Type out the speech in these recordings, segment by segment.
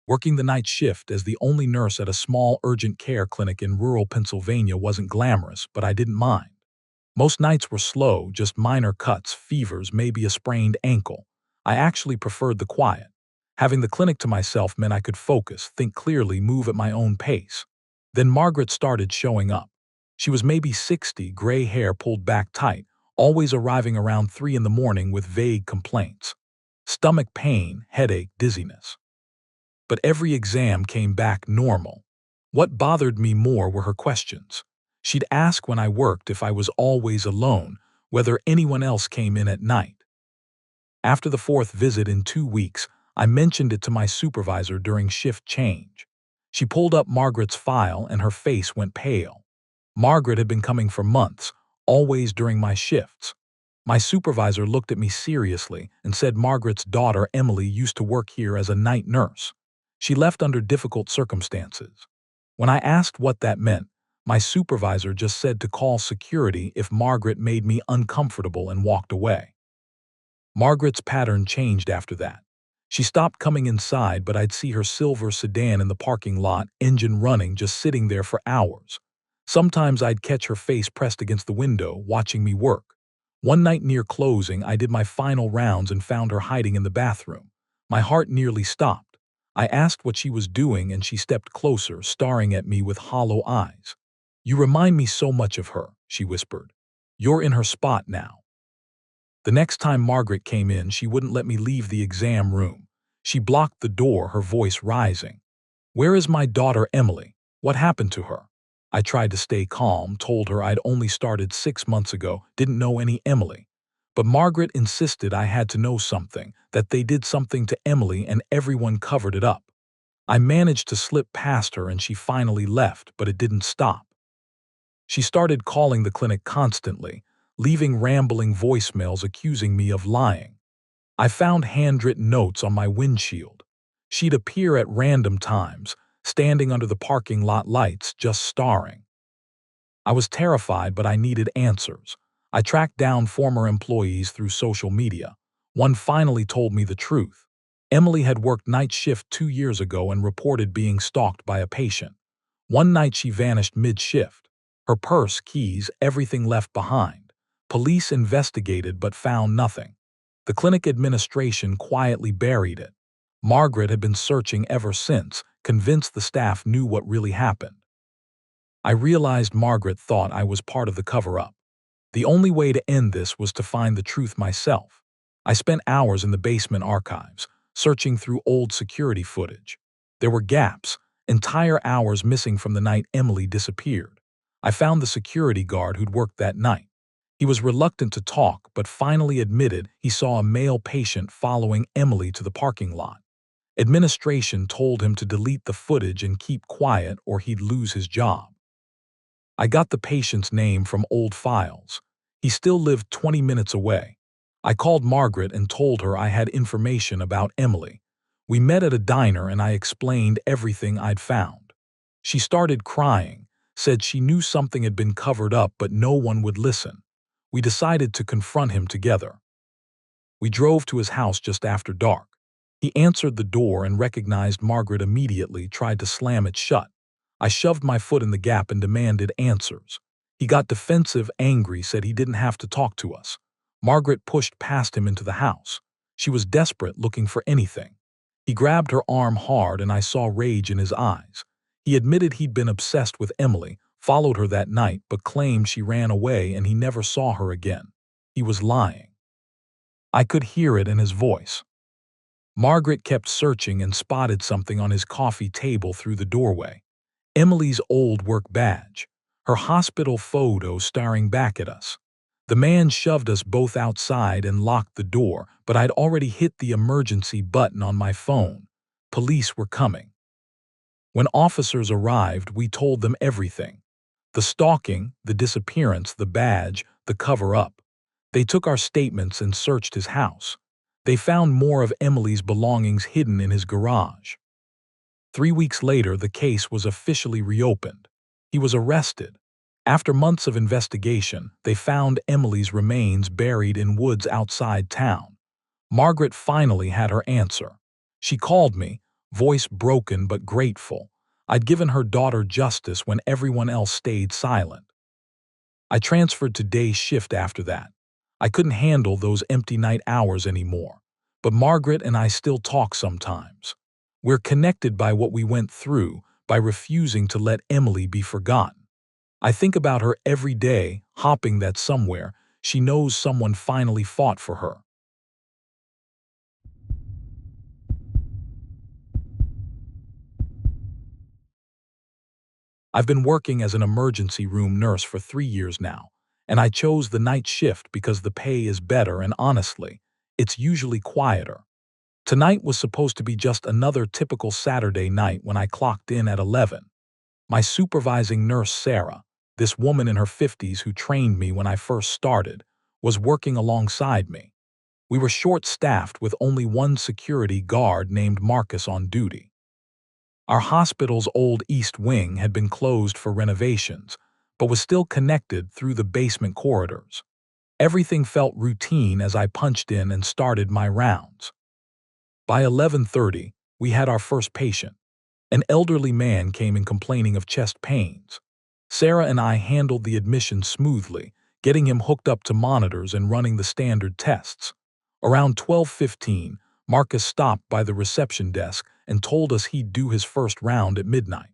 Working the night shift as the only nurse at a small urgent care clinic in rural Pennsylvania wasn't glamorous, but I didn't mind. Most nights were slow, just minor cuts, fevers, maybe a sprained ankle. I actually preferred the quiet. Having the clinic to myself meant I could focus, think clearly, move at my own pace. Then Margaret started showing up. She was maybe 60, gray hair pulled back tight, always arriving around 3 in the morning with vague complaints. Stomach pain, headache, dizziness. But every exam came back normal. What bothered me more were her questions. She'd ask when I worked if I was always alone, whether anyone else came in at night. After the fourth visit in 2 weeks, I mentioned it to my supervisor during shift change. She pulled up Margaret's file and her face went pale. Margaret had been coming for months, always during my shifts. My supervisor looked at me seriously and said Margaret's daughter Emily used to work here as a night nurse. She left under difficult circumstances. When I asked what that meant, my supervisor just said to call security if Margaret made me uncomfortable and walked away. Margaret's pattern changed after that. She stopped coming inside, but I'd see her silver sedan in the parking lot, engine running, just sitting there for hours. Sometimes I'd catch her face pressed against the window, watching me work. One night near closing, I did my final rounds and found her hiding in the bathroom. My heart nearly stopped. I asked what she was doing and she stepped closer, staring at me with hollow eyes. "You remind me so much of her," she whispered. "You're in her spot now." The next time Margaret came in, she wouldn't let me leave the exam room. She blocked the door, her voice rising. "Where is my daughter Emily? What happened to her?" I tried to stay calm, told her I'd only started 6 months ago, didn't know any Emily. But Margaret insisted I had to know something, that they did something to Emily and everyone covered it up. I managed to slip past her and she finally left, but it didn't stop. She started calling the clinic constantly, leaving rambling voicemails accusing me of lying. I found handwritten notes on my windshield. She'd appear at random times, standing under the parking lot lights, just staring. I was terrified, but I needed answers. I tracked down former employees through social media. One finally told me the truth. Emily had worked night shift 2 years ago and reported being stalked by a patient. One night she vanished mid-shift. Her purse, keys, everything left behind. Police investigated but found nothing. The clinic administration quietly buried it. Margaret had been searching ever since, convinced the staff knew what really happened. I realized Margaret thought I was part of the cover-up. The only way to end this was to find the truth myself. I spent hours in the basement archives, searching through old security footage. There were gaps, entire hours missing from the night Emily disappeared. I found the security guard who'd worked that night. He was reluctant to talk, but finally admitted he saw a male patient following Emily to the parking lot. Administration told him to delete the footage and keep quiet or he'd lose his job. I got the patient's name from old files. He still lived 20 minutes away. I called Margaret and told her I had information about Emily. We met at a diner and I explained everything I'd found. She started crying, said she knew something had been covered up but no one would listen. We decided to confront him together. We drove to his house just after dark. He answered the door and recognized Margaret immediately, tried to slam it shut. I shoved my foot in the gap and demanded answers. He got defensive, angry, said he didn't have to talk to us. Margaret pushed past him into the house. She was desperate, looking for anything. He grabbed her arm hard and I saw rage in his eyes. He admitted he'd been obsessed with Emily, followed her that night, but claimed she ran away and he never saw her again. He was lying. I could hear it in his voice. Margaret kept searching and spotted something on his coffee table through the doorway. Emily's old work badge, her hospital photo staring back at us. The man shoved us both outside and locked the door, but I'd already hit the emergency button on my phone. Police were coming. When officers arrived, we told them everything. The stalking, the disappearance, the badge, the cover-up. They took our statements and searched his house. They found more of Emily's belongings hidden in his garage. 3 weeks later, the case was officially reopened. He was arrested. After months of investigation, they found Emily's remains buried in woods outside town. Margaret finally had her answer. She called me, voice broken but grateful. I'd given her daughter justice when everyone else stayed silent. I transferred to day shift after that. I couldn't handle those empty night hours anymore. But Margaret and I still talk sometimes. We're connected by what we went through, by refusing to let Emily be forgotten. I think about her every day, hoping that somewhere she knows someone finally fought for her. I've been working as an emergency room nurse for 3 years now, and I chose the night shift because the pay is better and honestly, it's usually quieter. Tonight was supposed to be just another typical Saturday night when I clocked in at 11. My supervising nurse, Sarah, this woman in her 50s who trained me when I first started, was working alongside me. We were short-staffed with only one security guard named Marcus on duty. Our hospital's old East Wing had been closed for renovations, but was still connected through the basement corridors. Everything felt routine as I punched in and started my rounds. By 11:30, we had our first patient. An elderly man came in complaining of chest pains. Sarah and I handled the admission smoothly, getting him hooked up to monitors and running the standard tests. Around 12:15, Marcus stopped by the reception desk and told us he'd do his first round at midnight.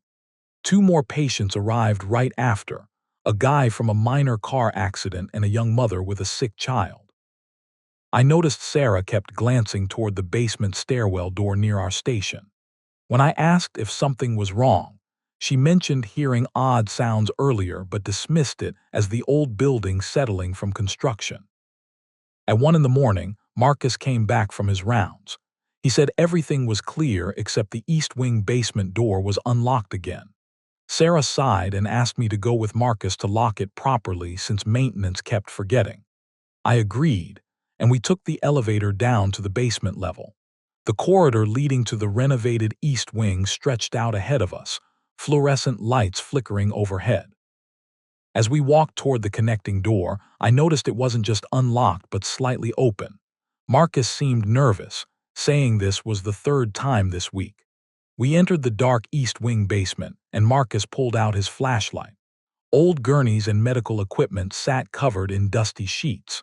Two more patients arrived right after, a guy from a minor car accident and a young mother with a sick child. I noticed Sarah kept glancing toward the basement stairwell door near our station. When I asked if something was wrong, she mentioned hearing odd sounds earlier but dismissed it as the old building settling from construction. At 1 in the morning, Marcus came back from his rounds. He said everything was clear except the East Wing basement door was unlocked again. Sarah sighed and asked me to go with Marcus to lock it properly since maintenance kept forgetting. I agreed, and we took the elevator down to the basement level. The corridor leading to the renovated East Wing stretched out ahead of us, fluorescent lights flickering overhead. As we walked toward the connecting door, I noticed it wasn't just unlocked but slightly open. Marcus seemed nervous, saying this was the third time this week. We entered the dark East Wing basement, and Marcus pulled out his flashlight. Old gurneys and medical equipment sat covered in dusty sheets.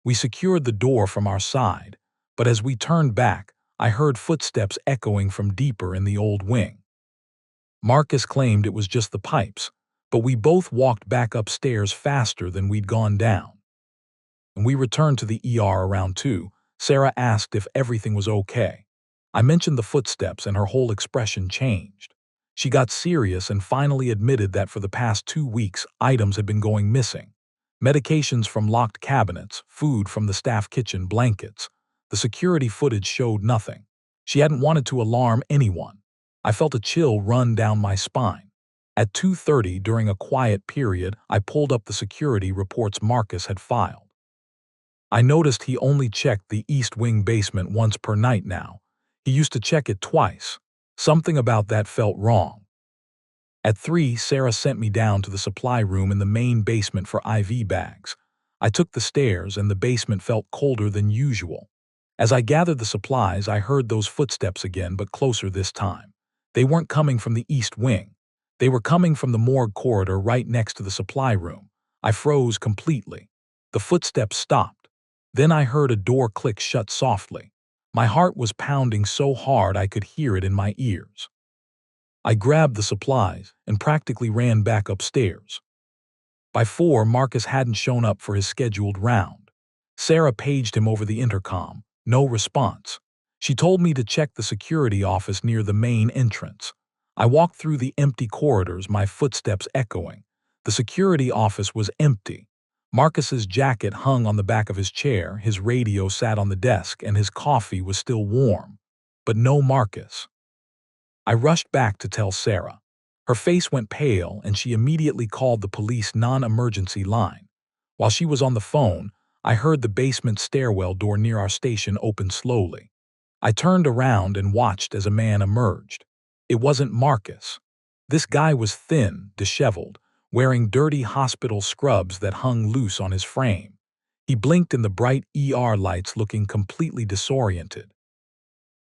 We secured the door from our side, but as we turned back, I heard footsteps echoing from deeper in the old wing. Marcus claimed it was just the pipes, but we both walked back upstairs faster than we'd gone down. When we returned to the ER around 2, Sarah asked if everything was okay. I mentioned the footsteps and her whole expression changed. She got serious and finally admitted that for the past 2 weeks, items had been going missing. Medications from locked cabinets, food from the staff kitchen, blankets. The security footage showed nothing. She hadn't wanted to alarm anyone. I felt a chill run down my spine. At 2:30 during a quiet period, I pulled up the security reports Marcus had filed. I noticed he only checked the East Wing basement once per night now. He used to check it twice. Something about that felt wrong. At 3, Sarah sent me down to the supply room in the main basement for IV bags. I took the stairs and the basement felt colder than usual. As I gathered the supplies, I heard those footsteps again, but closer this time. They weren't coming from the East Wing. They were coming from the morgue corridor right next to the supply room. I froze completely. The footsteps stopped. Then I heard a door click shut softly. My heart was pounding so hard I could hear it in my ears. I grabbed the supplies and practically ran back upstairs. By 4, Marcus hadn't shown up for his scheduled round. Sarah paged him over the intercom. No response. She told me to check the security office near the main entrance. I walked through the empty corridors, my footsteps echoing. The security office was empty. Marcus's jacket hung on the back of his chair, his radio sat on the desk, and his coffee was still warm. But no Marcus. I rushed back to tell Sarah. Her face went pale, and she immediately called the police non-emergency line. While she was on the phone, I heard the basement stairwell door near our station open slowly. I turned around and watched as a man emerged. It wasn't Marcus. This guy was thin, disheveled, wearing dirty hospital scrubs that hung loose on his frame. He blinked in the bright ER lights, looking completely disoriented.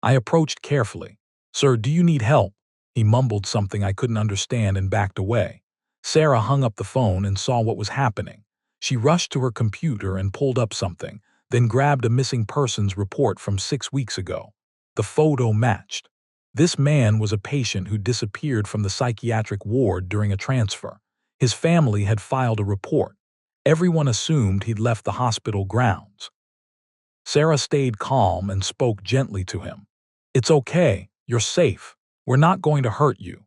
I approached carefully. "Sir, do you need help?" He mumbled something I couldn't understand and backed away. Sarah hung up the phone and saw what was happening. She rushed to her computer and pulled up something, then grabbed a missing persons report from 6 weeks ago. The photo matched. This man was a patient who disappeared from the psychiatric ward during a transfer. His family had filed a report. Everyone assumed he'd left the hospital grounds. Sarah stayed calm and spoke gently to him. "It's okay. You're safe. We're not going to hurt you."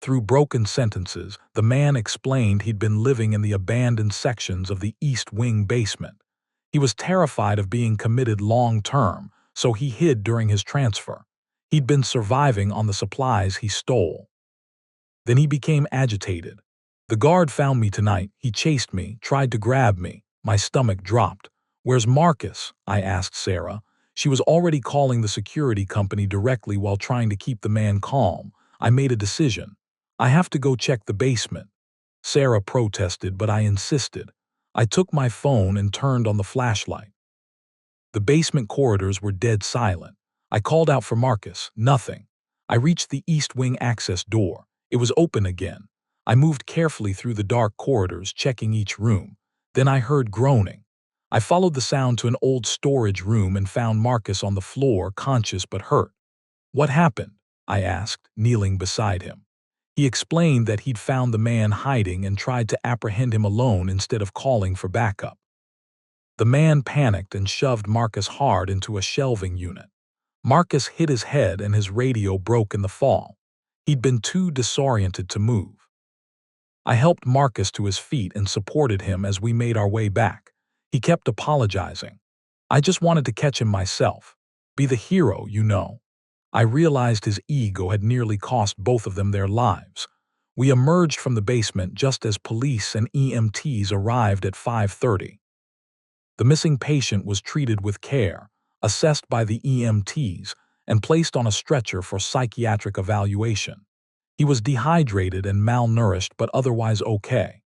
Through broken sentences, the man explained he'd been living in the abandoned sections of the East Wing basement. He was terrified of being committed long-term, so he hid during his transfer. He'd been surviving on the supplies he stole. Then he became agitated. "The guard found me tonight. He chased me, tried to grab me." My stomach dropped. "Where's Marcus?" I asked Sarah. She was already calling the security company directly while trying to keep the man calm. I made a decision. "I have to go check the basement." Sarah protested, but I insisted. I took my phone and turned on the flashlight. The basement corridors were dead silent. I called out for Marcus. Nothing. I reached the East Wing access door. It was open again. I moved carefully through the dark corridors, checking each room. Then I heard groaning. I followed the sound to an old storage room and found Marcus on the floor, conscious but hurt. "What happened?" I asked, kneeling beside him. He explained that he'd found the man hiding and tried to apprehend him alone instead of calling for backup. The man panicked and shoved Marcus hard into a shelving unit. Marcus hit his head and his radio broke in the fall. He'd been too disoriented to move. I helped Marcus to his feet and supported him as we made our way back. He kept apologizing. "I just wanted to catch him myself. Be the hero, you know." I realized his ego had nearly cost both of them their lives. We emerged from the basement just as police and EMTs arrived at 5:30. The missing patient was treated with care, assessed by the EMTs, and placed on a stretcher for psychiatric evaluation. He was dehydrated and malnourished but otherwise okay.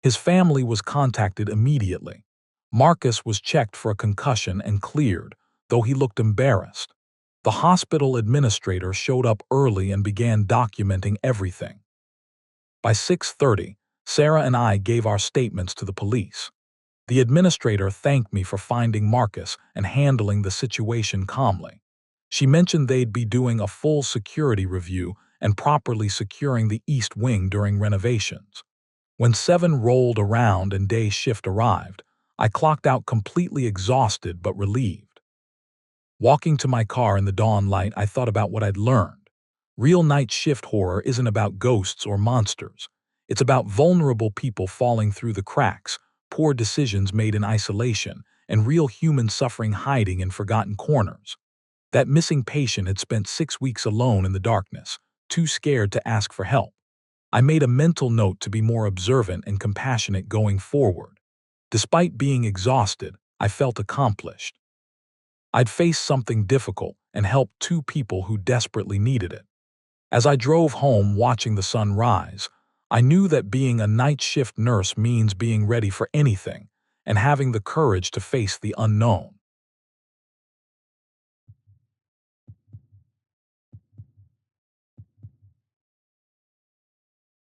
His family was contacted immediately. Marcus was checked for a concussion and cleared, though he looked embarrassed. The hospital administrator showed up early and began documenting everything. By 6:30, Sarah and I gave our statements to the police. The administrator thanked me for finding Marcus and handling the situation calmly. She mentioned they'd be doing a full security review and properly securing the East Wing during renovations. When 7 rolled around and day shift arrived, I clocked out completely exhausted but relieved. Walking to my car in the dawn light, I thought about what I'd learned. Real night shift horror isn't about ghosts or monsters. It's about vulnerable people falling through the cracks, poor decisions made in isolation, and real human suffering hiding in forgotten corners. That missing patient had spent 6 weeks alone in the darkness, too scared to ask for help. I made a mental note to be more observant and compassionate going forward. Despite being exhausted, I felt accomplished. I'd faced something difficult and helped 2 people who desperately needed it. As I drove home watching the sun rise, I knew that being a night shift nurse means being ready for anything and having the courage to face the unknown.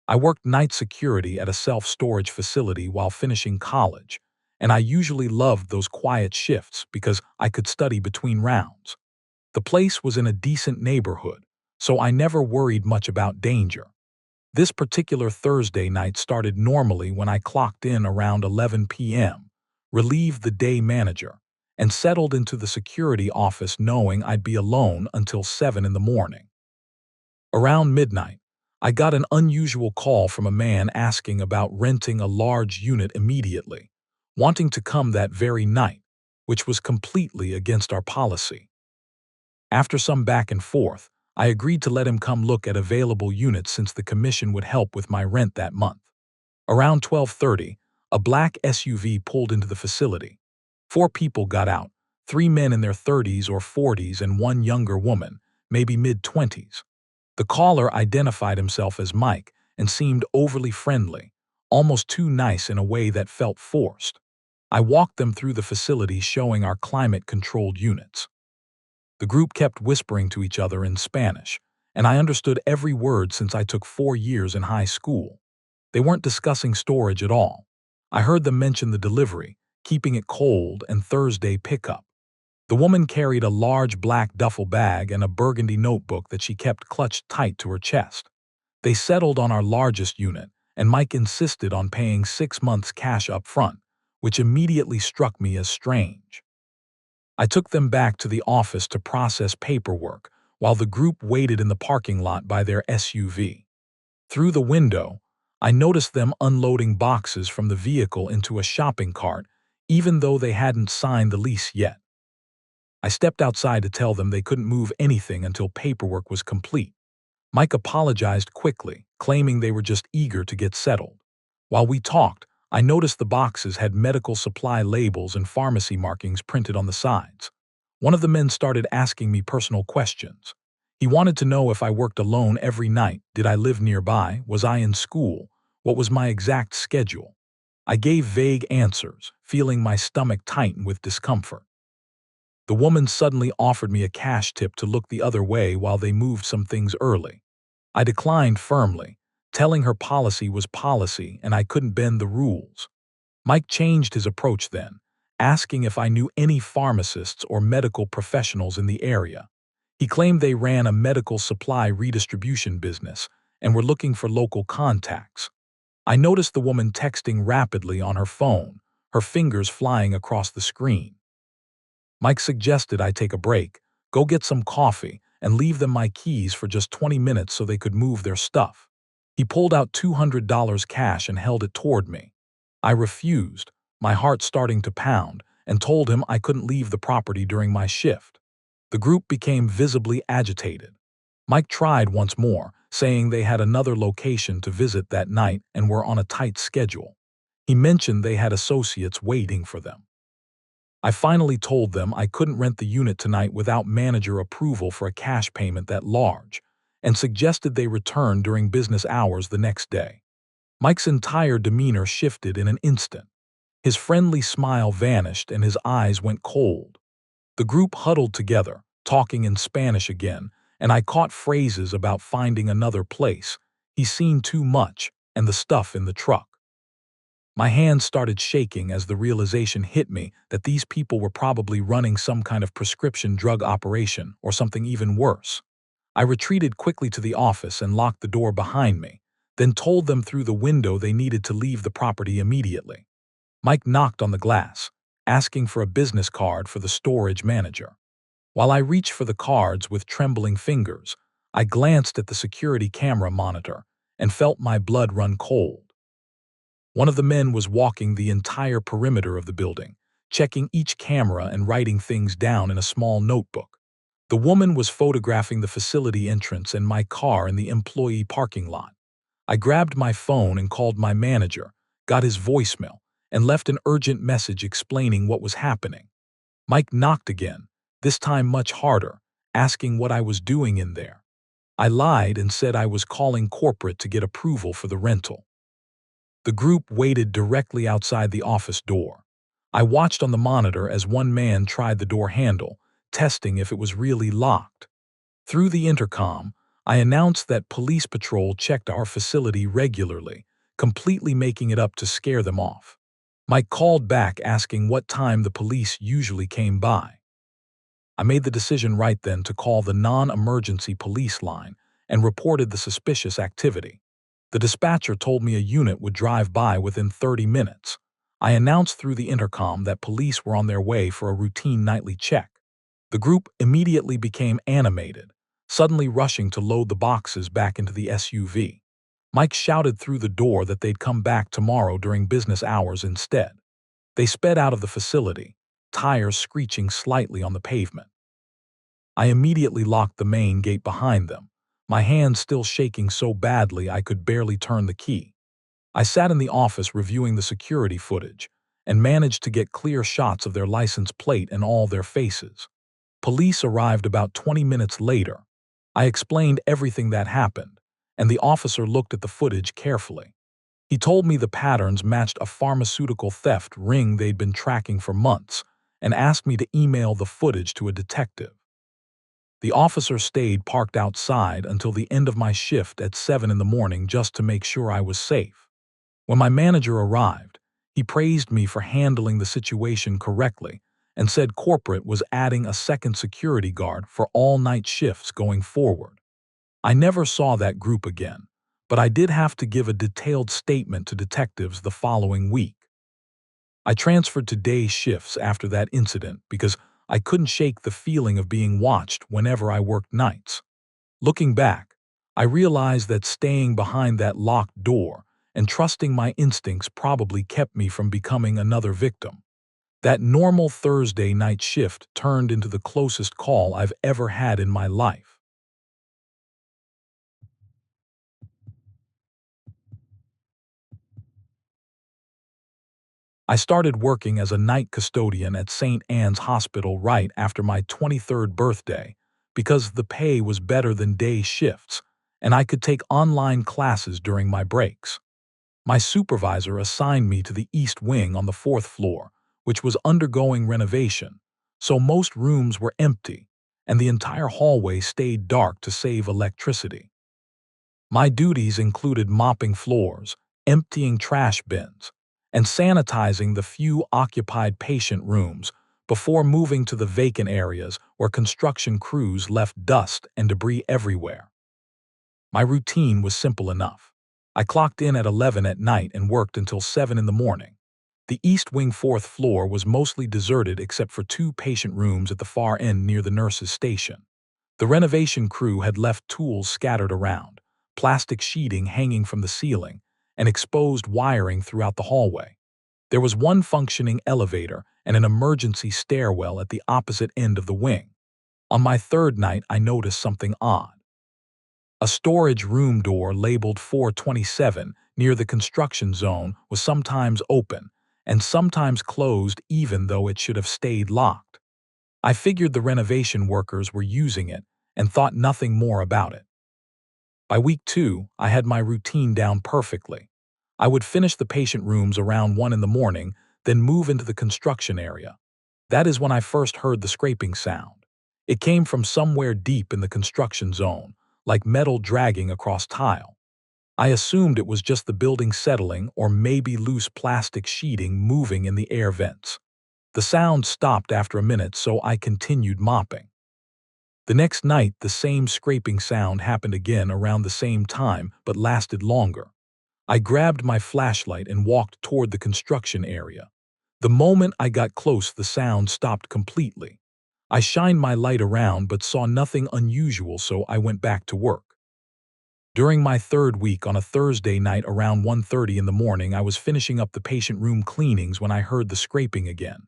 I worked night security at a self-storage facility while finishing college, and I usually loved those quiet shifts because I could study between rounds. The place was in a decent neighborhood, so I never worried much about danger. This particular Thursday night started normally when I clocked in around 11 p.m., relieved the day manager, and settled into the security office knowing I'd be alone until 7 in the morning. Around midnight, I got an unusual call from a man asking about renting a large unit immediately, wanting to come that very night, which was completely against our policy. After some back and forth, I agreed to let him come look at available units since the commission would help with my rent that month. Around 12:30, a black SUV pulled into the facility. 4 people got out, 3 men in their 30s or 40s and 1 younger woman, maybe mid-20s. The caller identified himself as Mike and seemed overly friendly, almost too nice in a way that felt forced. I walked them through the facility showing our climate-controlled units. The group kept whispering to each other in Spanish, and I understood every word since I took 4 years in high school. They weren't discussing storage at all. I heard them mention the delivery, keeping it cold, and Thursday pickup. The woman carried a large black duffel bag and a burgundy notebook that she kept clutched tight to her chest. They settled on our largest unit, and Mike insisted on paying 6 months cash up front, which immediately struck me as strange. I took them back to the office to process paperwork while the group waited in the parking lot by their SUV. Through the window, I noticed them unloading boxes from the vehicle into a shopping cart, even though they hadn't signed the lease yet. I stepped outside to tell them they couldn't move anything until paperwork was complete. Mike apologized quickly, claiming they were just eager to get settled. While we talked, I noticed the boxes had medical supply labels and pharmacy markings printed on the sides. One of the men started asking me personal questions. He wanted to know if I worked alone every night, did I live nearby, was I in school, what was my exact schedule. I gave vague answers, feeling my stomach tighten with discomfort. The woman suddenly offered me a cash tip to look the other way while they moved some things early. I declined firmly, telling her policy was policy and I couldn't bend the rules. Mike changed his approach then, asking if I knew any pharmacists or medical professionals in the area. He claimed they ran a medical supply redistribution business and were looking for local contacts. I noticed the woman texting rapidly on her phone, her fingers flying across the screen. Mike suggested I take a break, go get some coffee, and leave them my keys for just 20 minutes so they could move their stuff. He pulled out $200 cash and held it toward me. I refused, my heart starting to pound, and told him I couldn't leave the property during my shift. The group became visibly agitated. Mike tried once more, saying they had another location to visit that night and were on a tight schedule. He mentioned they had associates waiting for them. I finally told them I couldn't rent the unit tonight without manager approval for a cash payment that large, and suggested they return during business hours the next day. Mike's entire demeanor shifted in an instant. His friendly smile vanished and his eyes went cold. The group huddled together, talking in Spanish again, and I caught phrases about finding another place, he's seen too much, and the stuff in the truck. My hands started shaking as the realization hit me that these people were probably running some kind of prescription drug operation or something even worse. I retreated quickly to the office and locked the door behind me, then told them through the window they needed to leave the property immediately. Mike knocked on the glass, asking for a business card for the storage manager. While I reached for the cards with trembling fingers, I glanced at the security camera monitor and felt my blood run cold. One of the men was walking the entire perimeter of the building, checking each camera and writing things down in a small notebook. The woman was photographing the facility entrance and my car in the employee parking lot. I grabbed my phone and called my manager, got his voicemail, and left an urgent message explaining what was happening. Mike knocked again, this time much harder, asking what I was doing in there. I lied and said I was calling corporate to get approval for the rental. The group waited directly outside the office door. I watched on the monitor as one man tried the door handle, testing if it was really locked. Through the intercom, I announced that police patrol checked our facility regularly, completely making it up to scare them off. Mike called back asking what time the police usually came by. I made the decision right then to call the non-emergency police line and reported the suspicious activity. The dispatcher told me a unit would drive by within 30 minutes. I announced through the intercom that police were on their way for a routine nightly check. The group immediately became animated, suddenly rushing to load the boxes back into the SUV. Mike shouted through the door that they'd come back tomorrow during business hours instead. They sped out of the facility, tires screeching slightly on the pavement. I immediately locked the main gate behind them, my hands still shaking so badly I could barely turn the key. I sat in the office reviewing the security footage and managed to get clear shots of their license plate and all their faces. Police arrived about 20 minutes later. I explained everything that happened, and the officer looked at the footage carefully. He told me the patterns matched a pharmaceutical theft ring they'd been tracking for months and asked me to email the footage to a detective. The officer stayed parked outside until the end of my shift at 7 in the morning just to make sure I was safe. When my manager arrived, he praised me for handling the situation correctly and said corporate was adding a second security guard for all night shifts going forward. I never saw that group again, but I did have to give a detailed statement to detectives the following week. I transferred to day shifts after that incident because I couldn't shake the feeling of being watched whenever I worked nights. Looking back, I realized that staying behind that locked door and trusting my instincts probably kept me from becoming another victim. That normal Thursday night shift turned into the closest call I've ever had in my life. I started working as a night custodian at St. Anne's Hospital right after my 23rd birthday because the pay was better than day shifts, and I could take online classes during my breaks. My supervisor assigned me to the East Wing on the fourth floor, which was undergoing renovation, so most rooms were empty, and the entire hallway stayed dark to save electricity. My duties included mopping floors, emptying trash bins, and sanitizing the few occupied patient rooms before moving to the vacant areas where construction crews left dust and debris everywhere. My routine was simple enough. I clocked in at 11 at night and worked until 7 in the morning. The East Wing fourth floor was mostly deserted except for two patient rooms at the far end near the nurses' station. The renovation crew had left tools scattered around, plastic sheeting hanging from the ceiling, and exposed wiring throughout the hallway. There was one functioning elevator and an emergency stairwell at the opposite end of the wing. On my third night, I noticed something odd. A storage room door labeled 427 near the construction zone was sometimes open and sometimes closed even though it should have stayed locked. I figured the renovation workers were using it and thought nothing more about it. By week 2, I had my routine down perfectly. I would finish the patient rooms around 1 in the morning, then move into the construction area. That is when I first heard the scraping sound. It came from somewhere deep in the construction zone, like metal dragging across tile. I assumed it was just the building settling or maybe loose plastic sheeting moving in the air vents. The sound stopped after a minute, so I continued mopping. The next night, the same scraping sound happened again around the same time, but lasted longer. I grabbed my flashlight and walked toward the construction area. The moment I got close, the sound stopped completely. I shined my light around but saw nothing unusual, so I went back to work. During my third week on a Thursday night around 1:30 in the morning, I was finishing up the patient room cleanings when I heard the scraping again.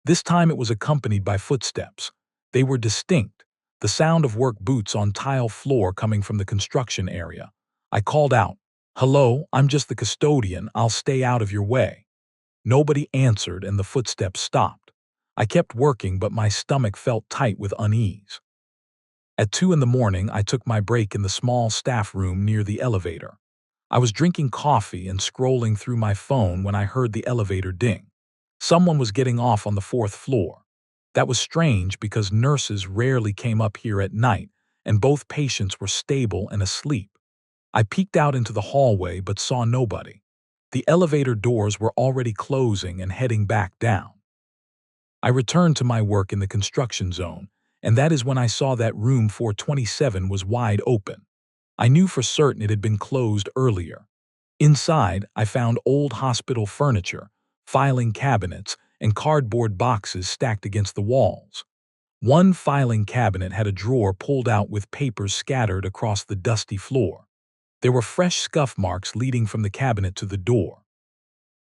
This time it was accompanied by footsteps. They were distinct, the sound of work boots on tile floor coming from the construction area. I called out, "Hello, I'm just the custodian, I'll stay out of your way." Nobody answered and the footsteps stopped. I kept working, but my stomach felt tight with unease. At 2 in the morning, I took my break in the small staff room near the elevator. I was drinking coffee and scrolling through my phone when I heard the elevator ding. Someone was getting off on the fourth floor. That was strange because nurses rarely came up here at night, and both patients were stable and asleep. I peeked out into the hallway but saw nobody. The elevator doors were already closing and heading back down. I returned to my work in the construction zone, and that is when I saw that room 427 was wide open. I knew for certain it had been closed earlier. Inside, I found old hospital furniture, filing cabinets, and cardboard boxes stacked against the walls. One filing cabinet had a drawer pulled out with papers scattered across the dusty floor. There were fresh scuff marks leading from the cabinet to the door.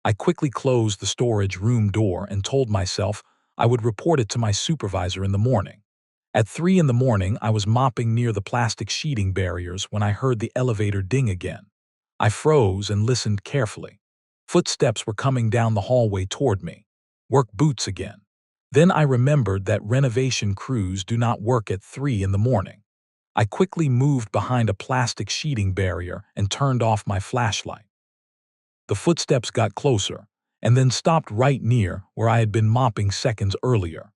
I quickly closed the storage room door and told myself I would report it to my supervisor in the morning. At 3 in the morning, I was mopping near the plastic sheeting barriers when I heard the elevator ding again. I froze and listened carefully. Footsteps were coming down the hallway toward me. Work boots again. Then I remembered that renovation crews do not work at 3 in the morning. I quickly moved behind a plastic sheeting barrier and turned off my flashlight. The footsteps got closer, and then stopped right near where I had been mopping seconds earlier.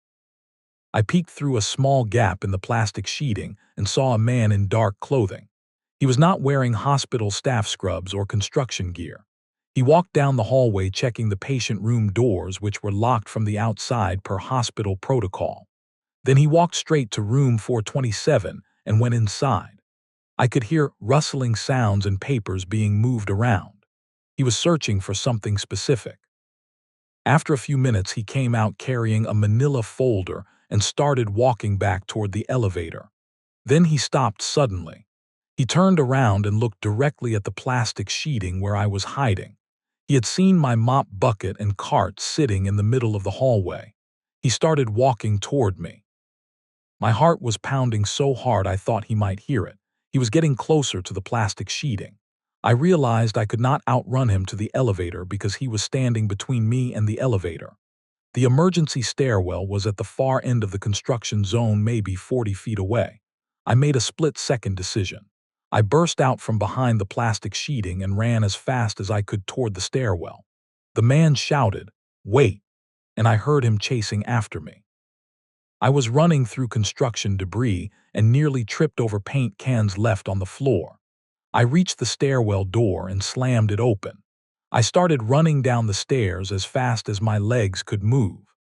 I peeked through a small gap in the plastic sheeting and saw a man in dark clothing. He was not wearing hospital staff scrubs or construction gear. He walked down the hallway checking the patient room doors, which were locked from the outside per hospital protocol. Then he walked straight to room 427 and went inside. I could hear rustling sounds and papers being moved around. He was searching for something specific. After a few minutes, he came out carrying a manila folder and started walking back toward the elevator. Then he stopped suddenly. He turned around and looked directly at the plastic sheeting where I was hiding. He had seen my mop bucket and cart sitting in the middle of the hallway. He started walking toward me. My heart was pounding so hard I thought he might hear it. He was getting closer to the plastic sheeting. I realized I could not outrun him to the elevator because he was standing between me and the elevator. The emergency stairwell was at the far end of the construction zone, maybe 40 feet away. I made a split-second decision. I burst out from behind the plastic sheeting and ran as fast as I could toward the stairwell. The man shouted, "Wait," and I heard him chasing after me. I was running through construction debris and nearly tripped over paint cans left on the floor. I reached the stairwell door and slammed it open. I started running down the stairs as fast as my legs could move.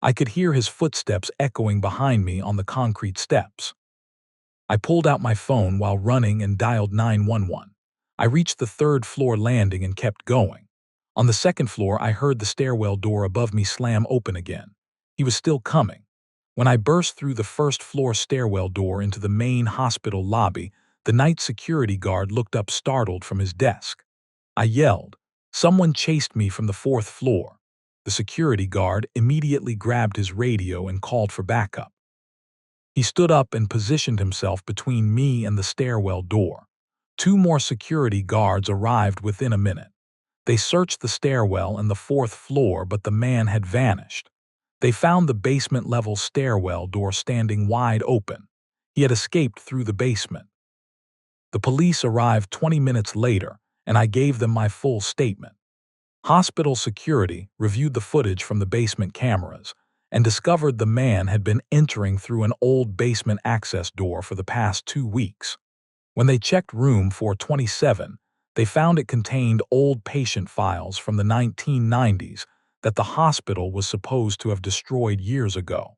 I could hear his footsteps echoing behind me on the concrete steps. I pulled out my phone while running and dialed 911. I reached the third-floor landing and kept going. On the second floor, I heard the stairwell door above me slam open again. He was still coming. When I burst through the first-floor stairwell door into the main hospital lobby, the night security guard looked up startled from his desk. I yelled. Someone chased me from the fourth floor. The security guard immediately grabbed his radio and called for backup. He stood up and positioned himself between me and the stairwell door. 2 more security guards arrived within a minute. They searched the stairwell and the fourth floor, but the man had vanished. They found the basement-level stairwell door standing wide open. He had escaped through the basement. The police arrived 20 minutes later, and I gave them my full statement. Hospital security reviewed the footage from the basement cameras and discovered the man had been entering through an old basement access door for the past 2 weeks. When they checked room 427, they found it contained old patient files from the 1990s that the hospital was supposed to have destroyed years ago.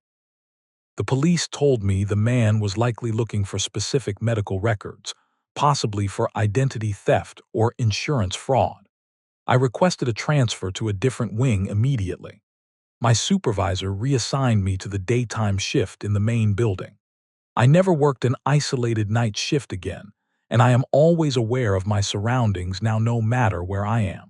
The police told me the man was likely looking for specific medical records, possibly for identity theft or insurance fraud. I requested a transfer to a different wing immediately. My supervisor reassigned me to the daytime shift in the main building. I never worked an isolated night shift again, and I am always aware of my surroundings now no matter where I am.